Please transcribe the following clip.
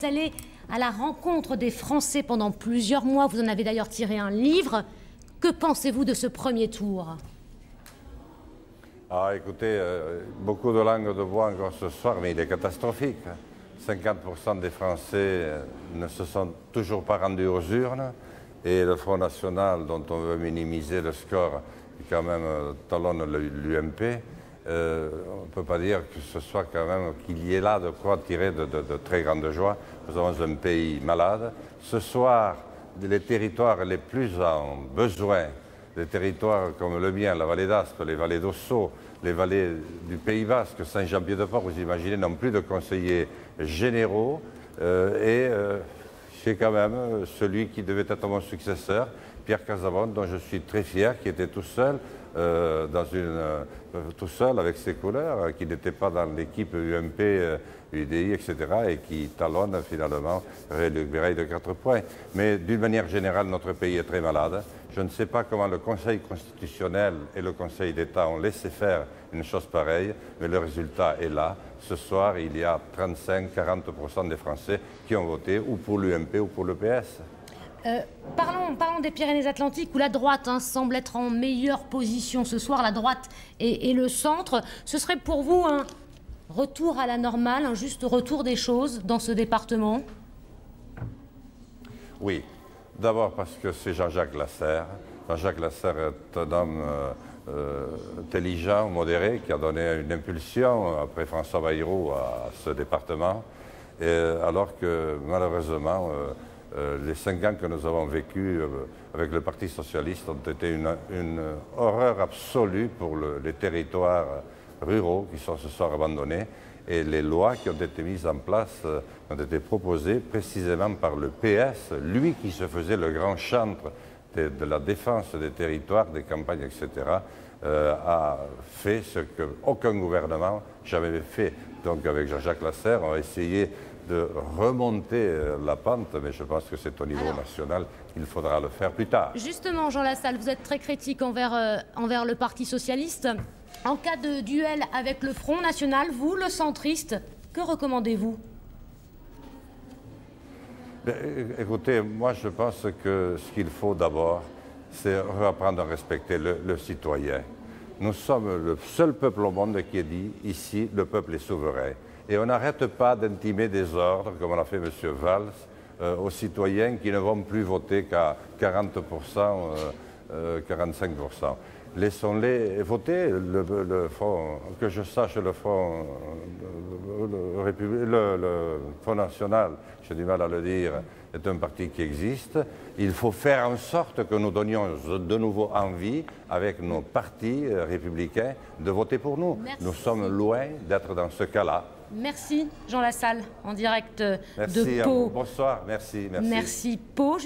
Vous allez à la rencontre des Français pendant plusieurs mois. Vous en avez d'ailleurs tiré un livre. Que pensez-vous de ce premier tour? Ah, écoutez, beaucoup de langues de bois encore ce soir, mais il est catastrophique. 50% des Français ne se sont toujours pas rendus aux urnes. Et le Front National, dont on veut minimiser le score, qui quand même talonne l'UMP, on ne peut pas dire que ce soit quand même qu'il y ait là de quoi tirer de très grande joie. Nous avons un pays malade. Ce soir, les territoires les plus en besoin, des territoires comme le mien, la vallée d'Aspe, les vallées d'Ossau, les vallées du Pays Basque, Saint-Jean-Pied-de-Port, vous imaginez, n'ont plus de conseillers généraux. C'est quand même celui qui devait être mon successeur, Pierre Casavant, dont je suis très fier, qui était tout seul, tout seul avec ses couleurs, qui n'était pas dans l'équipe UMP, UDI, etc., et qui talonne finalement le Béreil de 4 points. Mais d'une manière générale, notre pays est très malade. Je ne sais pas comment le Conseil constitutionnel et le Conseil d'État ont laissé faire une chose pareille, mais le résultat est là. Ce soir, il y a 35-40% des Français qui ont voté ou pour l'UMP ou pour le PS. Parlons des Pyrénées-Atlantiques, où la droite semble être en meilleure position ce soir, la droite et le centre. Ce serait pour vous un retour à la normale, un juste retour des choses dans ce département? Oui. D'abord parce que c'est Jean-Jacques Lasserre. Jean-Jacques Lasserre est un homme intelligent, modéré, qui a donné une impulsion après François Bayrou à ce département. Alors que malheureusement, les 5 ans que nous avons vécus avec le Parti socialiste ont été une horreur absolue pour les territoires ruraux qui se sont abandonnés. Et les lois qui ont été mises en place ont été proposées précisément par le PS, lui qui se faisait le grand chantre de la défense des territoires, des campagnes, etc., a fait ce qu'aucun gouvernement jamais fait. Donc avec Jean-Jacques Lasserre, on a essayé de remonter la pente, mais je pense que c'est au niveau national qu'il faudra le faire plus tard. Justement, Jean Lassalle, vous êtes très critique envers le Parti socialiste. En cas de duel avec le Front National, vous, le centriste, que recommandez-vous? Écoutez, moi je pense que ce qu'il faut d'abord, c'est reprendre à respecter le citoyen. Nous sommes le seul peuple au monde qui est dit, ici, le peuple est souverain. Et on n'arrête pas d'intimer des ordres, comme l'a fait M. Valls, aux citoyens qui ne vont plus voter qu'à 40%, 45%. Laissons-les voter. Le Front, que je sache, le Front National, j'ai du mal à le dire, est un parti qui existe. Il faut faire en sorte que nous donnions de nouveau envie, avec nos partis républicains, de voter pour nous. Merci. Nous sommes loin d'être dans ce cas-là. Merci, Jean Lassalle, en direct Merci de Pau. Bonsoir, merci. Merci, Pau.